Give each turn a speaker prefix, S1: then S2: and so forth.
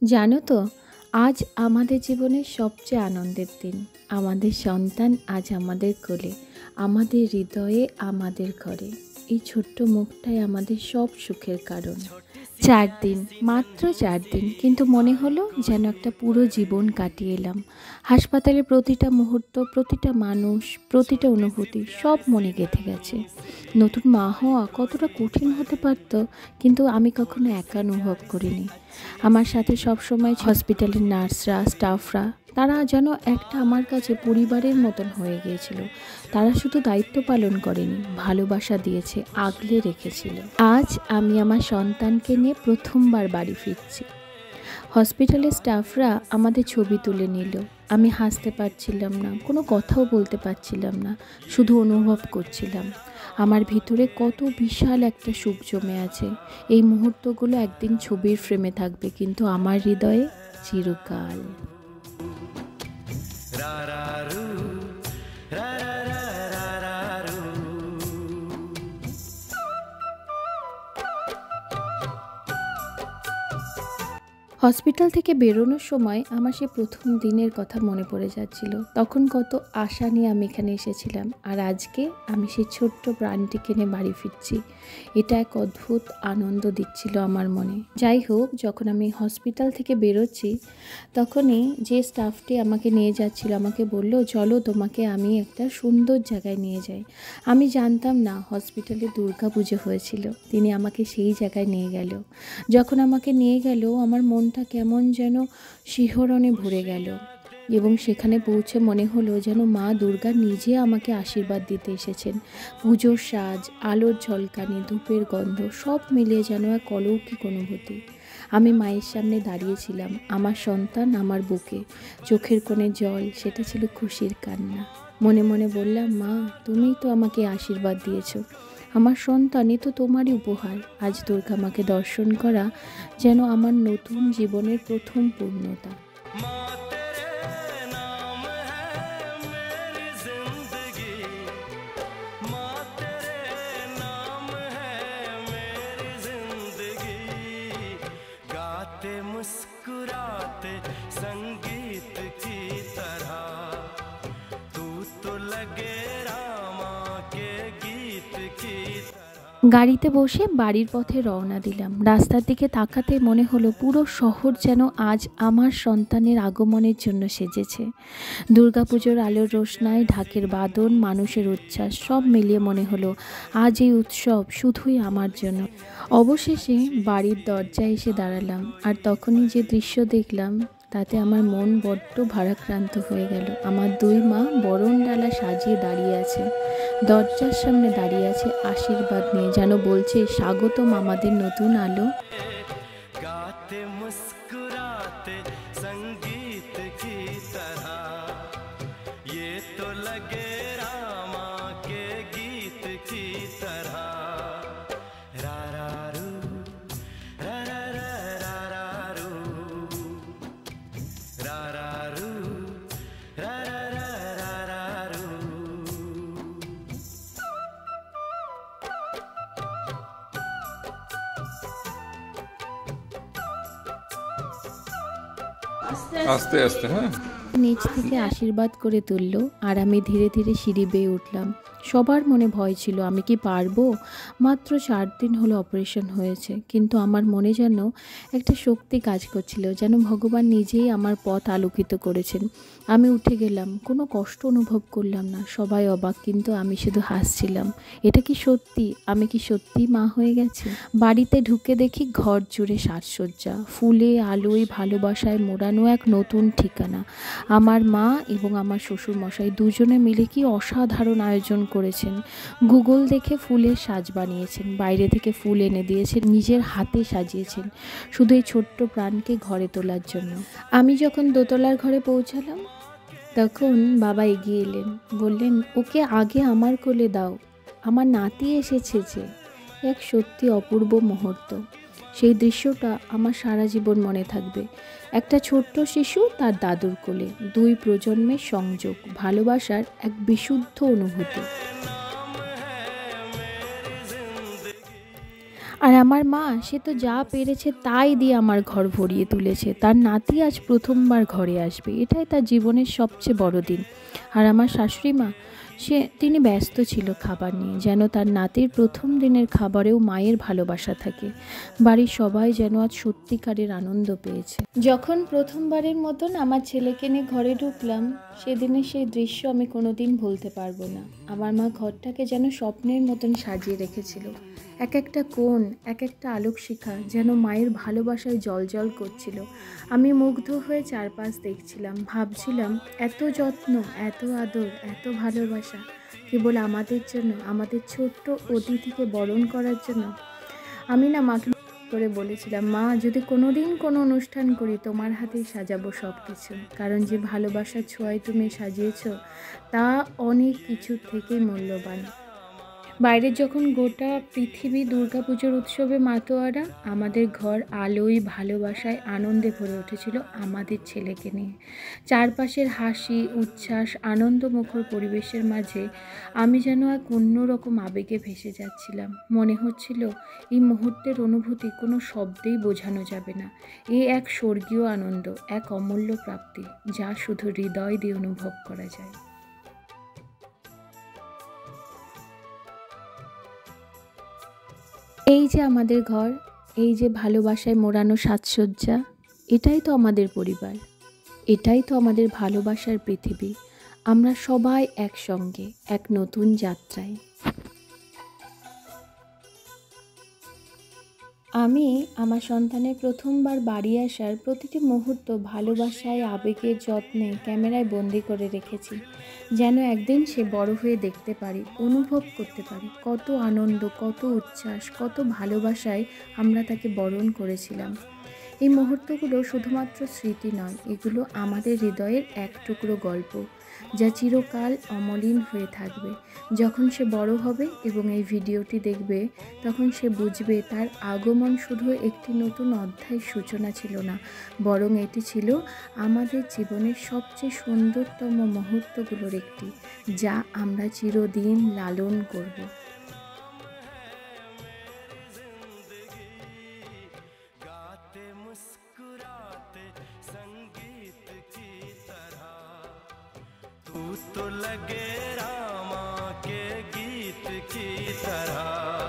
S1: জানো তো, আজ আমাদের জীবনের সবচেয়ে আনন্দের দিন। আমাদের সন্তান আজ আমাদের কোলে, আমাদের হৃদয়ে, আমাদের ঘরে। এই ছোট্ট মুখটাই আমাদের সব সুখের কারণ। 4 দিন, মাত্র 4 দিন, কিন্তু মনে হলো যেন একটা পুরো জীবন কাটিয়ে এলাম। হাসপাতালে প্রতিটা মুহূর্ত, প্রতিটা মানুষ, প্রতিটা অনুভূতি সব মনে গেঁথে গেছে। নতুন মা হওয়া কতটা কঠিন হতে পারত, কিন্তু আমি কখনো একা অনুভব করিনি। আমার সাথে সবসময় হসপিটালের নার্সরা, স্টাফরা, তারা যেন একটা আমার কাছে পরিবারের মতন হয়ে গিয়েছিল। তারা শুধু দায়িত্ব পালন করেনি, ভালোবাসা দিয়েছে, আগলে রেখেছিল। আজ আমি আমার সন্তানকে নিয়ে প্রথমবার বাড়ি ফিরছি। হসপিটালের স্টাফরা আমাদের ছবি তুলে নিল। আমি হাসতে পারছিলাম না, কোনো কথাও বলতে পারছিলাম না, শুধু অনুভব করছিলাম আমার ভিতরে কত বিশাল একটা সুখ জমে আছে। এই মুহূর্তগুলো একদিন ছবির ফ্রেমে থাকবে, কিন্তু আমার হৃদয়ে চিরকাল। হসপিটাল থেকে বেরোনোর সময় আমার সে প্রথম দিনের কথা মনে পড়ে যাচ্ছিল। তখন কত আশা নিয়ে আমি এখানে এসেছিলাম, আর আজকে আমি সেই ছোট্ট প্রাণটিকে নিয়ে বাড়ি ফিরছি। এটা এক অদ্ভুত আনন্দ দিচ্ছিল আমার মনে। যাই হোক, যখন আমি হসপিটাল থেকে বেরোচ্ছি, তখনই যে স্টাফটি আমাকে নিয়ে যাচ্ছিল আমাকে বলল, চলো তোমাকে আমি একটা সুন্দর জায়গায় নিয়ে যাই। আমি জানতাম না হসপিটালে দুর্গা পুজো হয়েছিল। তিনি আমাকে সেই জায়গায় নিয়ে গেল। যখন আমাকে নিয়ে গেল, আমার মনটা কেমন যেন শিহরণে ভরে গেল, এবং সেখানে পৌঁছে মনে হলো যেন মা দুর্গা নিজে আমাকে আশীর্বাদ দিতে এসেছেন। পুজোর সাজ, আলোর ঝলকানি, ধূপের গন্ধ সব মিলিয়ে যেন এক অলৌকিক অনুভূতি। আমি মায়ের সামনে দাঁড়িয়েছিলাম, আমার সন্তান আমার বুকে, চোখের কোণে জল, সেটা ছিল খুশির কান্না। মনে মনে বললাম, মা তুমিই তো আমাকে আশীর্বাদ দিয়েছো, আমার সন্তানই তো তোমারই উপহার। আজ দুর্গা মাকে দর্শন করা যেন আমার নতুন জীবনের প্রথম পূর্ণতা।
S2: मुस्कुराते संगीत की तरह तू तो लगे रामा के गीत की तरह।
S1: গাড়িতে বসে বাড়ির পথে রওনা দিলাম। রাস্তার দিকে তাকাতে মনে হলো পুরো শহর যেন আজ আমার সন্তানের আগমনের জন্য সেজেছে। দুর্গাপুজোর আলোর রোশনাই, ঢাকের বাদন, মানুষের উচ্ছ্বাস সব মিলিয়ে মনে হলো আজ এই উৎসব শুধুই আমার জন্য। অবশেষে বাড়ির দরজায় এসে দাঁড়ালাম, আর তখনই যে দৃশ্য দেখলাম তাতে আমার মন বড্ড ভারাক্রান্ত হয়ে গেল। আমার 2 মা বরণ ডালা সাজিয়ে দাঁড়িয়ে আছে, দরজার সামনে দাঁড়িয়ে আছে আশীর্বাদ নিয়ে, যেন বলছে স্বাগতম আমাদের নতুন আলো।
S2: गाते मुस्कुराते संगीत की तरह ये तो लगे रामा के गीत की तरह। रा रा रू रा रा रा रा रू रा रा रू रा रा रा रा रू।
S3: আস্তে আস্তে, হ্যাঁ।
S1: নিচ থেকে আশীর্বাদ করে তুলল, আর আমি ধীরে ধীরে সিঁড়ি বেয়ে উঠলাম। সবার মনে ভয় ছিল, আমি কি পারবো? মাত্র 4 দিন হলো অপারেশন হয়েছে, কিন্তু আমার মনে যেন একটা শক্তি কাজ করছিল, যেন ভগবান নিজেই আমার পথ আলোকিত করেছেন। আমি উঠে গেলাম, কোনো কষ্ট অনুভব করলাম না। সবাই অবাক, কিন্তু আমি শুধু হাসছিলাম। এটা কি সত্যি? আমি কি সত্যি মা হয়ে গেছি? বাড়িতে ঢুকে দেখি ঘর জুড়ে সাজসজ্জা, ফুলে, আলোয়, ভালোবাসায় মোড়ানো এক নতুন ঠিকানা। আমার মা এবং আমার শ্বশুরমশাই দুজনে মিলে কি অসাধারণ আয়োজন করেছেন। গুগল দেখে ফুলের সাজ বানিয়েছেন, বাইরে থেকে ফুল এনে দিয়েছেন, নিজের হাতে সাজিয়েছেন, শুধু এই ছোট্ট প্রাণকে ঘরে তোলার জন্য। আমি যখন দোতলার ঘরে পৌঁছালাম, তখন বাবা এগিয়ে এলেন, বললেন, ওকে আগে আমার কোলে দাও, আমার নাতি এসেছে যে। এক সত্যি অপূর্ব মুহূর্ত। সেই দৃশ্যটা আমার সারা জীবন মনে থাকবে। একটা ছোট্ট শিশু তার দাদুর কোলে, 2 প্রজন্মের সংযোগ, ভালোবাসার এক বিশুদ্ধ অনুভূতি। আর আমার মা সে তো যা পেরেছে তাই দিয়ে আমার ঘর ভরিয়ে তুলেছে। তার নাতি আজ প্রথমবার ঘরে আসবে, এটাই তার জীবনের সবচেয়ে বড় দিন। আর আমার শাশুড়ি মা তিনি ব্যস্ত ছিল খাবার নিয়ে, যেন তার নাতির প্রথম দিনের খাবারেও মায়ের ভালোবাসা থাকে। বাড়ির সবাই যেন আজ সত্যিকারের আনন্দ পেয়েছে। যখন প্রথমবারের মতন আমার ছেলেকে নিয়ে ঘরে ঢুকলাম, সেদিনের সেই দৃশ্য আমি কোনোদিন ভুলতে পারবো না। আমার মা ঘরটাকে যেন স্বপ্নের মতন সাজিয়ে রেখেছিল। এক একটা কোণ, এক একটা আলোকশিখা যেন মায়ের ভালোবাসায় জ্বলজ্বল করছিল। আমি মুগ্ধ হয়ে চারপাশ দেখছিলাম, ভাবছিলাম এত যত্ন, এত আদর, এত ভালোবাসা কেবল আমাদের জন্য, আমাদের ছোট্ট অতিথিকে বরণ করার জন্য। আমি না মাকে করে বলেছিলাম, মা যদি কোনোদিন কোনো অনুষ্ঠান করি তোমার হাতেই সাজাবো সব কিছু, কারণ যে ভালোবাসার ছোঁয়ায় তুমি সাজিয়েছ তা অনেক কিছুর থেকেই মূল্যবান। বাইরে যখন গোটা পৃথিবী দুর্গাপুজোর উৎসবে মাতোয়ারা, আমাদের ঘর আলোয়, ভালোবাসায়, আনন্দে ভরে উঠেছিল আমাদের ছেলেকে নিয়ে। চারপাশের হাসি, উচ্ছ্বাস, আনন্দমুখর পরিবেশের মাঝে আমি যেন এক অন্যরকম আবেগে ভেসে যাচ্ছিলাম। মনে হচ্ছিল এই মুহূর্তের অনুভূতি কোনো শব্দেই বোঝানো যাবে না। এ এক স্বর্গীয় আনন্দ, এক অমূল্য প্রাপ্তি, যা শুধু হৃদয় দিয়ে অনুভব করা যায়। এই যে আমাদের ঘর, এই যে ভালোবাসায় মোড়ানো সাজসজ্জা, এটাই তো আমাদের পরিবার, এটাই তো আমাদের ভালোবাসার পৃথিবী। আমরা সবাই একসঙ্গে এক নতুন যাত্রায়। আমি আমার সন্তানের প্রথমবার বাড়ি আসার প্রতিটি মুহূর্ত ভালোবাসায়, আবেগের যত্নে ক্যামেরায় বন্দি করে রেখেছি, যেন একদিন সে বড় হয়ে দেখতে পারি, অনুভব করতে পারি কত আনন্দ, কত উচ্ছ্বাস, কত ভালোবাসায় আমরা তাকে বরণ করেছিলাম। এই মুহূর্তগুলো শুধুমাত্র স্মৃতি নয়, এগুলো আমাদের হৃদয়ের এক টুকরো গল্প, যা চিরকাল অমলিন হয়ে থাকবে। যখন সে বড় হবে এবং এই ভিডিওটি দেখবে, তখন সে বুঝবে তার আগমন শুধু একটি নতুন অধ্যায়ের সূচনা ছিল না, বরং এটি ছিল আমাদের জীবনের সবচেয়ে সুন্দরতম মুহূর্তগুলোর একটি, যা আমরা চিরদিন লালন করব।
S2: मुस्कुराते संगीत की तरह तू तो लगे रामा के गीत की तरह।